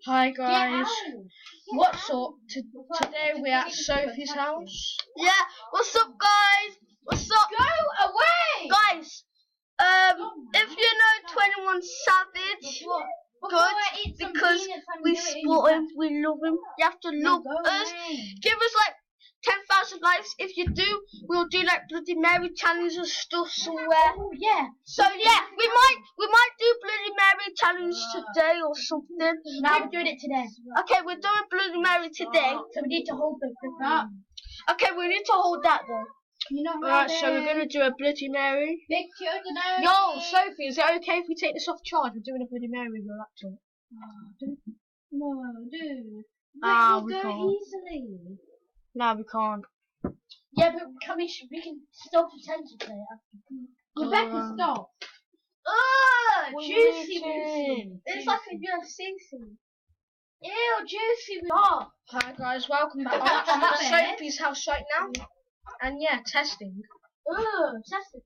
Hi guys, what's up? Today we're at Sophie's house. Yeah, what's up guys? What's up? Go away! Guys, if you know 21 Savage, good, because we support him, we love him. You have to love us. Give us like 10,000 likes. If you do, we'll do like Bloody Mary challenge and stuff somewhere. Oh yeah. So yeah, we might do Bloody Mary challenge today or something. Now we're doing it today. Okay, we're doing Bloody Mary today. So we need to hold the that. Okay, we need to hold that though. You know Alright, so we're gonna do a Bloody Mary. Big children. Yo, Sophie, is it okay if we take this off charge? We're doing a Bloody Mary with your laptop. No, dude. We go can't. easily. No, we can't. Yeah, but we can stop attention to it. Rebecca, stop. Oh, juicy. It's like a UFC scene. Ew, juicy. Oh. Hi guys, welcome back. Stop I'm at it. Sophie's house right now. And yeah, testing. Ugh, testing.